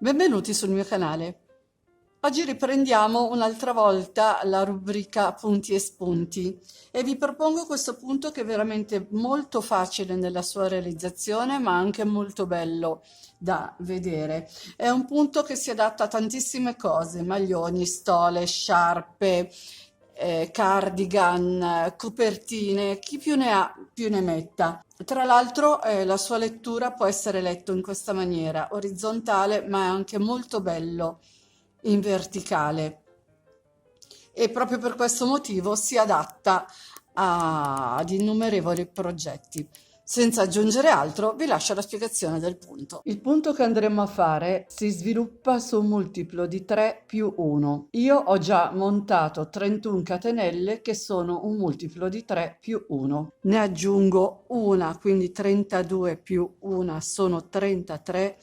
Benvenuti sul mio canale. Oggi riprendiamo un'altra volta la rubrica punti e spunti e vi propongo questo punto che è veramente molto facile nella sua realizzazione, ma anche molto bello da vedere. È un punto che si adatta a tantissime cose: maglioni, stole, sciarpe, cardigan, copertine, chi più ne ha più ne metta. Tra l'altro la sua lettura può essere letto in questa maniera, orizzontale, ma è anche molto bello in verticale, e proprio per questo motivo si adatta ad innumerevoli progetti. Senza aggiungere altro, vi lascio la spiegazione del punto. Il punto che andremo a fare si sviluppa su un multiplo di 3 più 1. Io ho già montato 31 catenelle che sono un multiplo di 3 più 1. Ne aggiungo una, quindi 32 più 1 sono 33.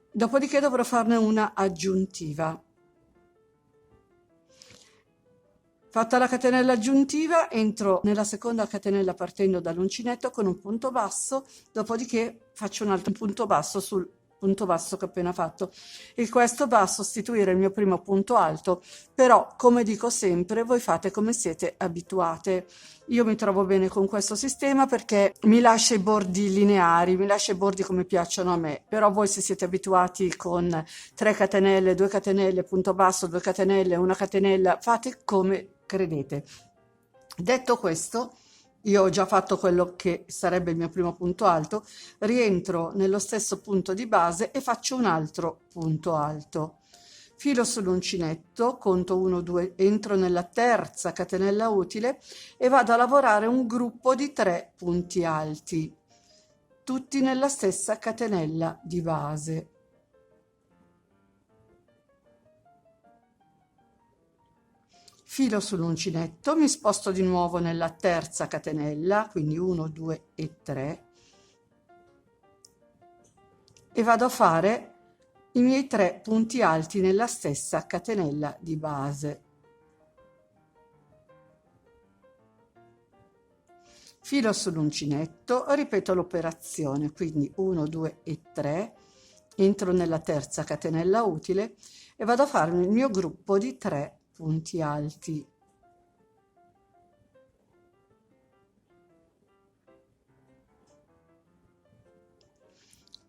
Dopodiché dovrò farne una aggiuntiva. Fatta la catenella aggiuntiva, entro nella seconda catenella partendo dall'uncinetto con un punto basso, dopodiché faccio un altro punto basso sul punto basso che ho appena fatto, e questo va a sostituire il mio primo punto alto. Però, come dico sempre, voi fate come siete abituate. Io mi trovo bene con questo sistema perché mi lascia i bordi lineari, mi lascia i bordi come piacciono a me, però voi, se siete abituati con 3 catenelle, 2 catenelle, punto basso, 2 catenelle, una catenella, fate come credete. Detto questo, io ho già fatto quello che sarebbe il mio primo punto alto, rientro nello stesso punto di base e faccio un altro punto alto. Filo sull'uncinetto, conto 1, 2, entro nella terza catenella utile e vado a lavorare un gruppo di 3 punti alti, tutti nella stessa catenella di base. Filo sull'uncinetto, mi sposto di nuovo nella terza catenella, quindi 1, 2 e 3, e vado a fare i miei 3 punti alti nella stessa catenella di base. Filo sull'uncinetto, ripeto l'operazione, quindi 1, 2 e 3, entro nella terza catenella utile e vado a farmi il mio gruppo di 3 punti alti.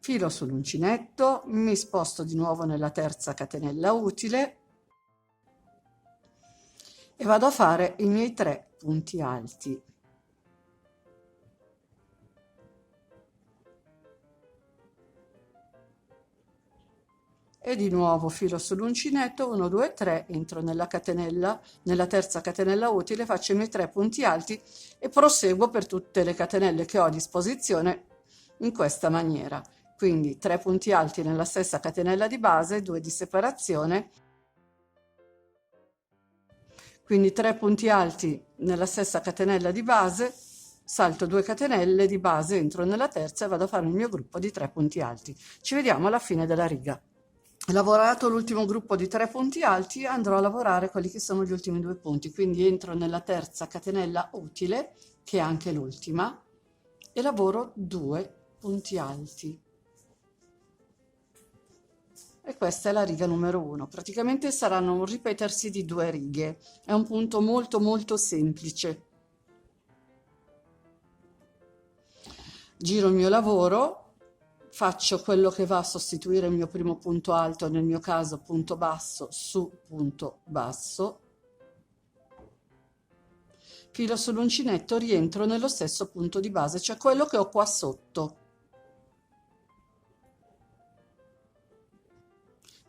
Filo sull'uncinetto, mi sposto di nuovo nella terza catenella utile e vado a fare i miei 3 punti alti. E di nuovo filo sull'uncinetto, 1, 2, 3, entro nella catenella, nella terza catenella utile, faccio i miei 3 punti alti e proseguo per tutte le catenelle che ho a disposizione in questa maniera. Quindi 3 punti alti nella stessa catenella di base, 2 di separazione, quindi 3 punti alti nella stessa catenella di base, salto 2 catenelle di base, entro nella terza e vado a fare il mio gruppo di 3 punti alti. Ci vediamo alla fine della riga. Lavorato l'ultimo gruppo di 3 punti alti, andrò a lavorare quelli che sono gli ultimi 2 punti, quindi entro nella terza catenella utile, che è anche l'ultima, e lavoro 2 punti alti. E questa è la riga numero 1. Praticamente saranno un ripetersi di 2 righe. È un punto molto molto semplice. Giro il mio lavoro, faccio quello che va a sostituire il mio primo punto alto, nel mio caso punto basso su punto basso, filo sull'uncinetto, rientro nello stesso punto di base, cioè quello che ho qua sotto.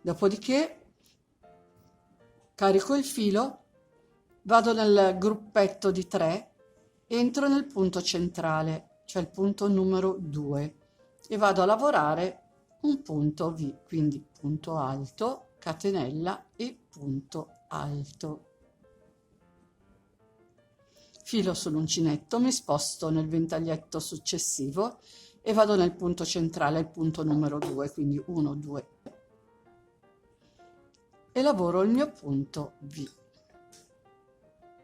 Dopodiché carico il filo, vado nel gruppetto di 3, entro nel punto centrale, cioè il punto numero 2, e vado a lavorare un punto V, quindi punto alto, catenella e punto alto. Filo sull'uncinetto, mi sposto nel ventaglietto successivo e vado nel punto centrale, il punto numero 2, quindi 1, 2, e lavoro il mio punto V.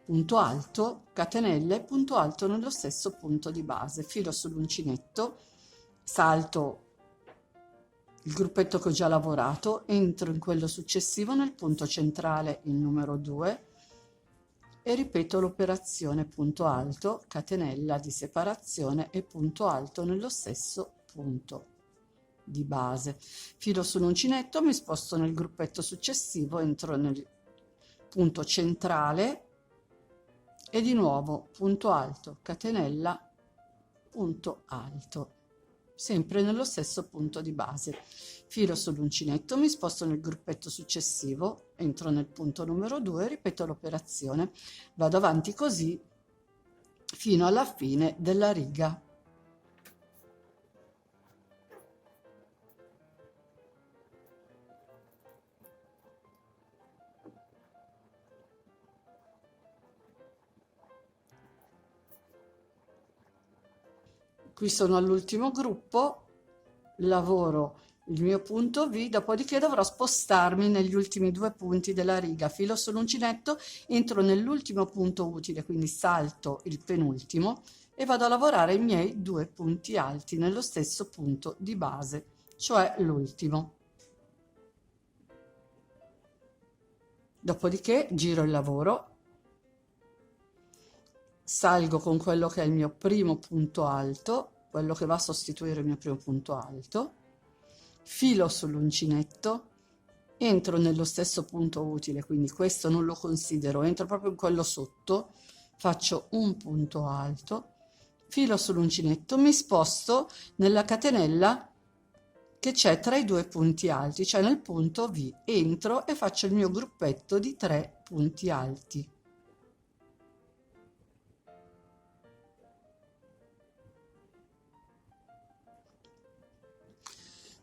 Punto alto, catenelle, punto alto nello stesso punto di base, filo sull'uncinetto, salto il gruppetto che ho già lavorato, entro in quello successivo nel punto centrale, il numero 2, e ripeto l'operazione punto alto, catenella di separazione e punto alto nello stesso punto di base. Filo sull'uncinetto, mi sposto nel gruppetto successivo, entro nel punto centrale e di nuovo punto alto, catenella, punto alto, sempre nello stesso punto di base. Filo sull'uncinetto, mi sposto nel gruppetto successivo, entro nel punto numero 2, ripeto l'operazione, vado avanti così fino alla fine della riga. Qui sono all'ultimo gruppo, lavoro il mio punto V, dopodiché dovrò spostarmi negli ultimi 2 punti della riga, filo sull'uncinetto, entro nell'ultimo punto utile, quindi salto il penultimo e vado a lavorare i miei 2 punti alti nello stesso punto di base, cioè l'ultimo. Dopodiché giro il lavoro, salgo con quello che è il mio primo punto alto, quello che va a sostituire il mio primo punto alto, filo sull'uncinetto, entro nello stesso punto utile, quindi questo non lo considero, entro proprio in quello sotto, faccio un punto alto, filo sull'uncinetto, mi sposto nella catenella che c'è tra i 2 punti alti, cioè nel punto V, entro e faccio il mio gruppetto di 3 punti alti.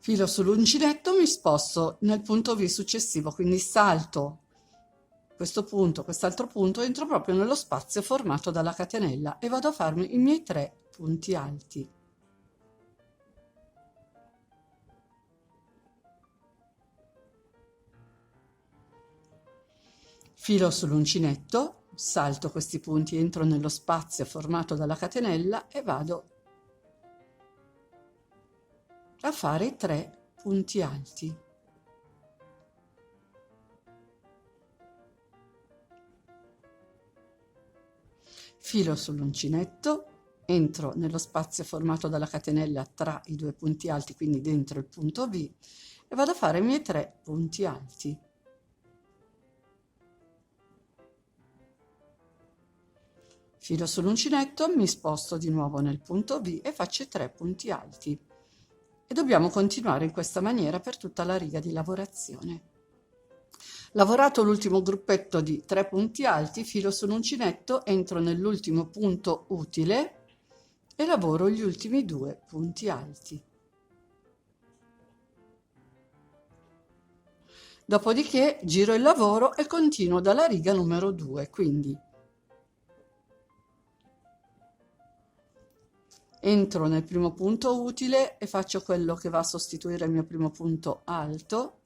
Filo sull'uncinetto, mi sposto nel punto V successivo, quindi salto questo punto, quest'altro punto, entro proprio nello spazio formato dalla catenella e vado a farmi i miei 3 punti alti. Filo sull'uncinetto, salto questi punti, entro nello spazio formato dalla catenella e vado a fare 3 punti alti. Filo sull'uncinetto, entro nello spazio formato dalla catenella tra i 2 punti alti, quindi dentro il punto V, e vado a fare i miei 3 punti alti. Filo sull'uncinetto, mi sposto di nuovo nel punto V e faccio i 3 punti alti. E dobbiamo continuare in questa maniera per tutta la riga di lavorazione. Lavorato l'ultimo gruppetto di 3 punti alti, filo sull'uncinetto, entro nell'ultimo punto utile e lavoro gli ultimi 2 punti alti. Dopodiché giro il lavoro e continuo dalla riga numero 2, quindi entro nel primo punto utile e faccio quello che va a sostituire il mio primo punto alto,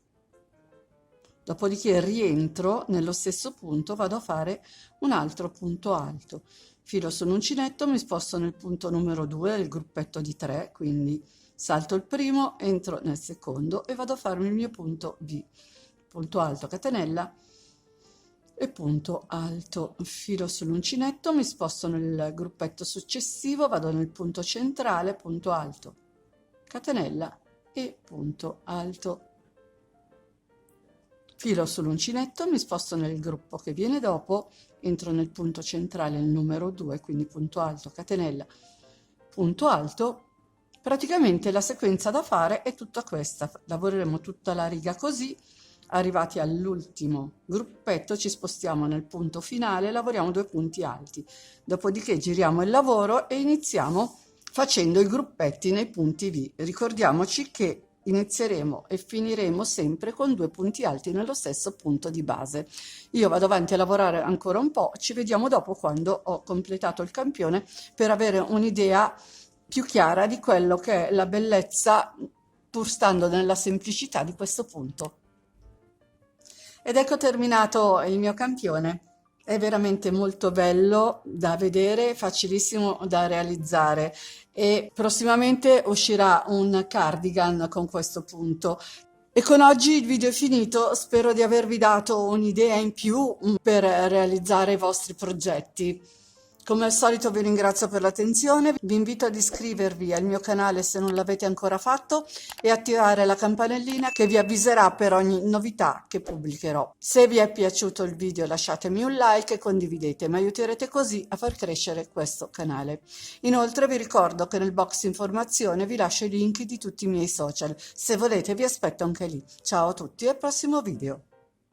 dopodiché rientro nello stesso punto, vado a fare un altro punto alto, filo sull'uncinetto, mi sposto nel punto numero 2 del gruppetto di 3, quindi salto il primo, entro nel secondo e vado a farmi il mio punto V, punto alto, catenella e punto alto, filo sull'uncinetto, mi sposto nel gruppetto successivo, vado nel punto centrale, punto alto, catenella e punto alto, filo sull'uncinetto, mi sposto nel gruppo che viene dopo, entro nel punto centrale, il numero 2, quindi punto alto, catenella, punto alto. Praticamente la sequenza da fare è tutta questa, lavoreremo tutta la riga così. Arrivati all'ultimo gruppetto ci spostiamo nel punto finale, lavoriamo 2 punti alti, dopodiché giriamo il lavoro e iniziamo facendo i gruppetti nei punti V. Ricordiamoci che inizieremo e finiremo sempre con 2 punti alti nello stesso punto di base. Io vado avanti a lavorare ancora un po', ci vediamo dopo quando ho completato il campione per avere un'idea più chiara di quello che è la bellezza, pur stando nella semplicità di questo punto. Ed ecco terminato il mio campione. È veramente molto bello da vedere, facilissimo da realizzare e prossimamente uscirà un cardigan con questo punto. E con oggi il video è finito, spero di avervi dato un'idea in più per realizzare i vostri progetti. Come al solito vi ringrazio per l'attenzione, vi invito ad iscrivervi al mio canale se non l'avete ancora fatto e attivare la campanellina che vi avviserà per ogni novità che pubblicherò. Se vi è piaciuto il video lasciatemi un like e condividete, mi aiuterete così a far crescere questo canale. Inoltre vi ricordo che nel box informazione vi lascio i link di tutti i miei social, se volete vi aspetto anche lì. Ciao a tutti e al prossimo video.